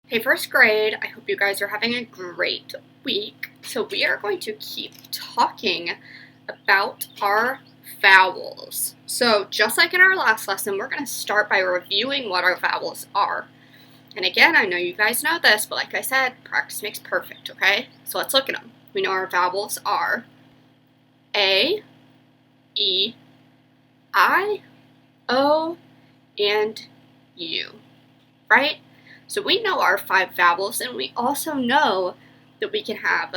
Hey, first grade, I hope you guys are having a great week. So we are going to keep talking about our vowels. So just like in our last lesson, we're going to start by reviewing what our vowels are. And again, I know you guys know this, but like I said, practice makes perfect, okay? So let's look at them. We know our vowels are A, E, I, O, and U, right? So we know our 5 vowels, and we also know that we can have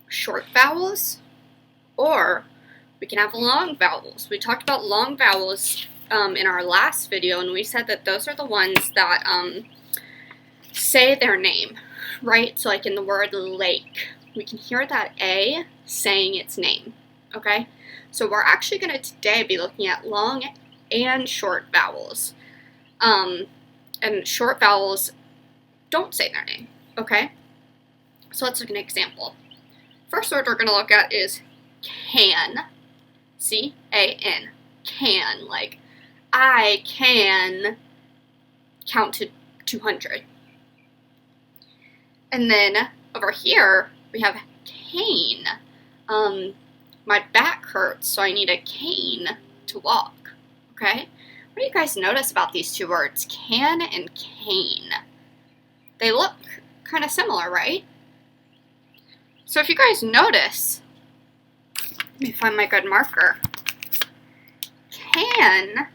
short vowels or we can have long vowels. We talked about long vowels in our last video, and we said that those are the ones that say their name, right? So like in the word lake, we can hear that A saying its name, okay? So we're actually going to today be looking at long and short vowels. And short vowels don't say their name, okay? So let's look at an example. First word we're going to look at is can, C-A-N, can, like I can count to 200. And then over here we have cane. My back hurts, so I need a cane to walk, okay? What do you guys notice about these two words, can and cane? They look kind of similar, right? So if you guys notice, let me find my good marker. Can,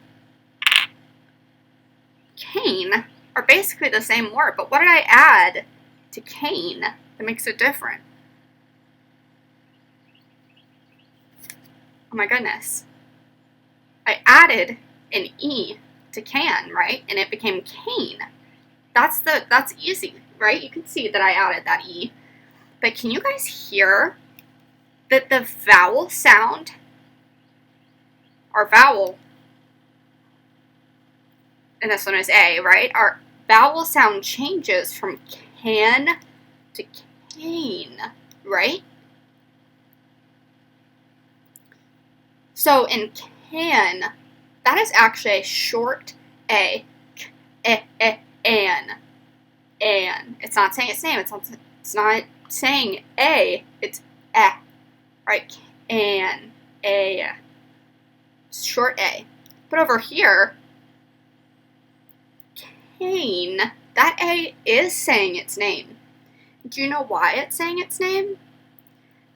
cane are basically the same word, but what did I add to cane that makes it different? Oh my goodness. I added an E to can, right? And it became cane. That's easy, right? You can see that I added that E. But can you guys hear that the vowel sound, our vowel, and this one is A, right? Our vowel sound changes from can to cane, right? So in can, that is actually a short A, an. It's not saying its name. It's not saying A. It's right? An, a, short A. But over here, cane, that A is saying its name. Do you know why it's saying its name?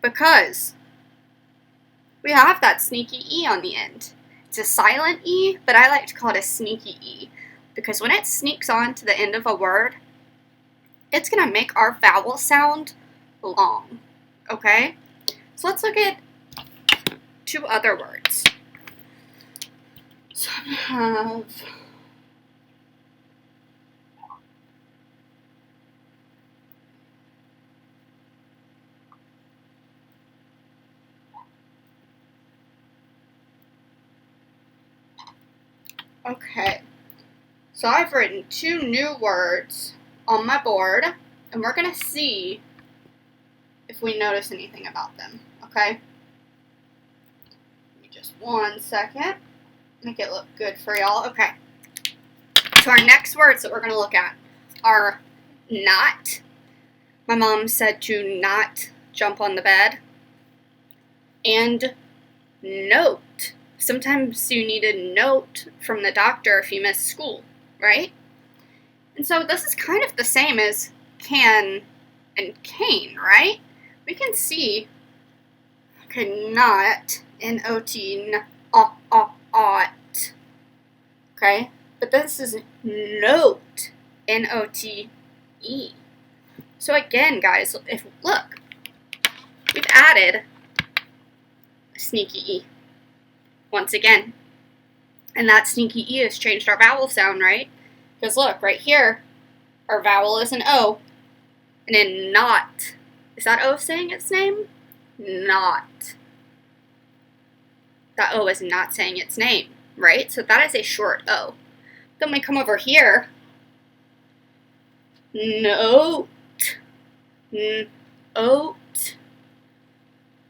Because we have that sneaky E on the end. It's a silent E, but I like to call it a sneaky E. Because when it sneaks on to the end of a word, it's going to make our vowel sound long, okay? So let's look at 2 other words. So I have okay. So I've written 2 new words on my board, and we're going to see if we notice anything about them, okay? Give me just 1 second. Make it look good for y'all. Okay. So our next words that we're going to look at are not. My mom said to not jump on the bed. And note. Sometimes you need a note from the doctor if you miss school, right? And so this is kind of the same as can and cane, right? We can see, okay, not, N-O-T, ought, okay? But this is note, N-O-T-E. So again, guys, look, we've added a sneaky E once again. And that sneaky E has changed our vowel sound, right? Because look, right here, our vowel is an O. And in not, is that O saying its name? Not. That O is not saying its name, right? So that is a short O. Then we come over here. Note. Oat.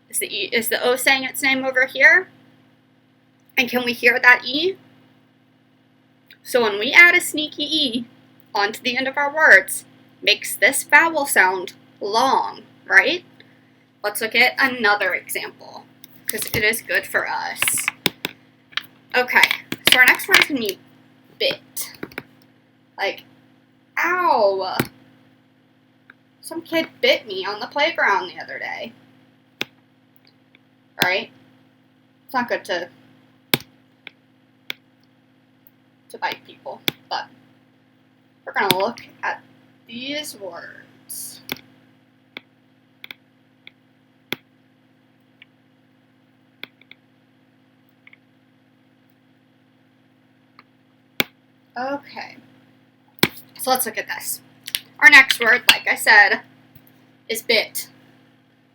Is the O saying its name over here? And can we hear that E? So when we add a sneaky E onto the end of our words, makes this vowel sound long, right? Let's look at another example, because it is good for us. Okay, so our next word is going to be bit. Like, ow! Some kid bit me on the playground the other day. Right? It's not good to bite people, but we're going to look at these words. Okay, so let's look at this. Our next word, like I said, is bit.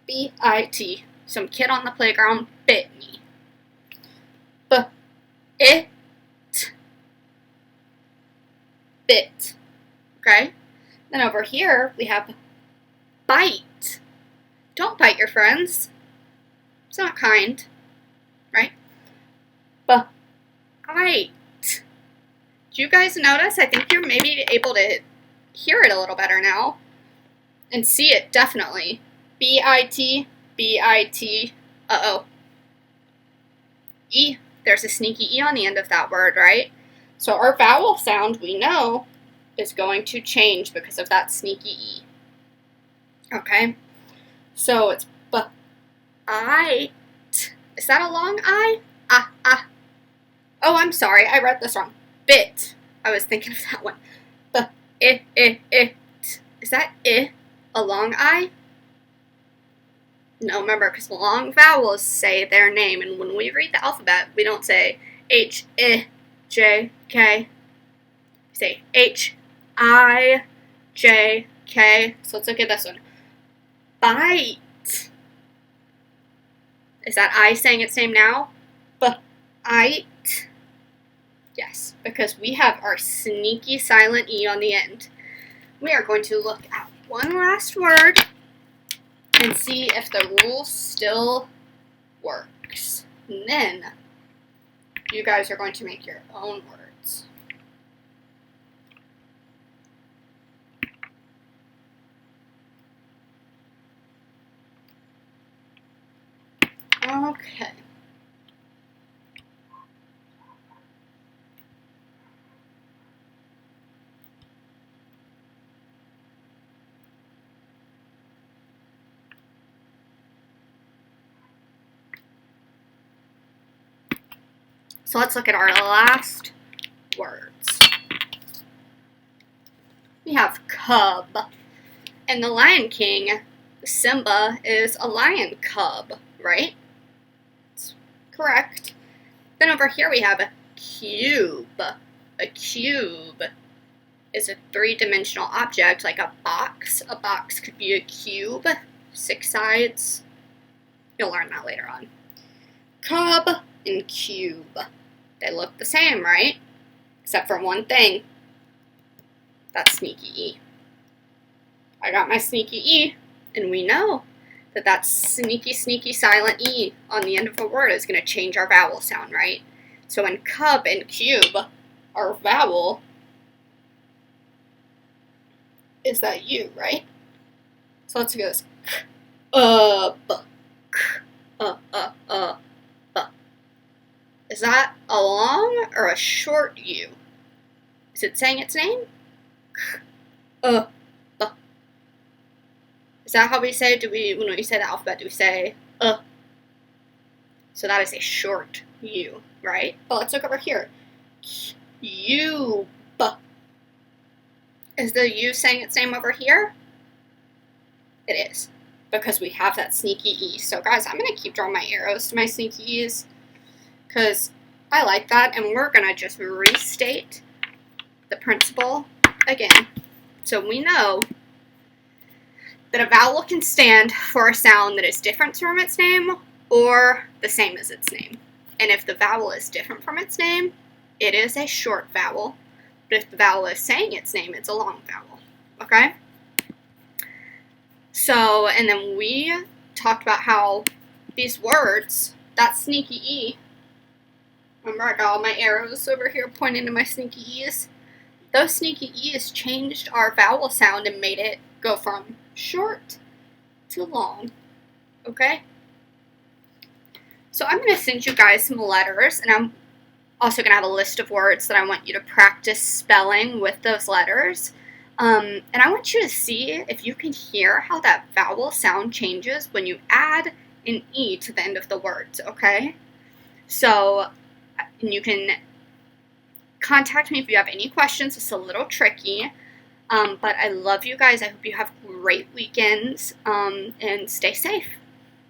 B-I-T. Some kid on the playground bit me. B-it. Bit. Okay? Then over here, we have bite. Don't bite your friends. It's not kind. Right? Bite. Do you guys notice? I think you're maybe able to hear it a little better now. And see it, definitely. B-I-T, B-I-T, uh-oh. E, there's a sneaky E on the end of that word, right? So our vowel sound, we know, is going to change because of that sneaky E. Okay? So it's B-I-T. Is that a long I? Ah. Oh, I'm sorry, I read this wrong. Bit. I was thinking of that one. B-it. Is that I a long I? No, remember, because long vowels say their name, and when we read the alphabet, we don't say H, I, J, K. We say H, I, J, K. So let's look at this one. Bite. Is that I saying its name now? Bite. Yes, because we have our sneaky silent E on the end. We are going to look at one last word and see if the rule still works. And then you guys are going to make your own words. Okay. So let's look at our last words. We have cub. In The Lion King, Simba is a lion cub, right? That's correct. Then over here we have a cube. A cube is a three-dimensional object like a box. A box could be a cube, 6 sides. You'll learn that later on. Cub and cube. They look the same, right? Except for one thing. That's sneaky E. I got my sneaky E, and we know that that sneaky silent E on the end of a word is going to change our vowel sound, right? So in cub and cube, our vowel is that U, right? So let's go this. Is that a long or a short U? Is it saying its name? Is that how we say it? When we say the alphabet, do we say So that is a short U, right? But let's look over here. Cube. Is the U saying its name over here? It is, because we have that sneaky E. So guys, I'm going to keep drawing my arrows to my sneaky E's, because I like that, and we're going to just restate the principle again. So we know that a vowel can stand for a sound that is different from its name or the same as its name. And if the vowel is different from its name, it is a short vowel. But if the vowel is saying its name, it's a long vowel. Okay? So, and then we talked about how these words, that sneaky E, remember I got all my arrows over here pointing to my sneaky E's? those sneaky E's changed our vowel sound and made it go from short to long, okay? So I'm going to send you guys some letters, and I'm also going to have a list of words that I want you to practice spelling with those letters. And I want you to see if you can hear how that vowel sound changes when you add an E to the end of the words, okay? So you can contact me if you have any questions. It's a little tricky, but I love you guys. I hope you have great weekends, and stay safe.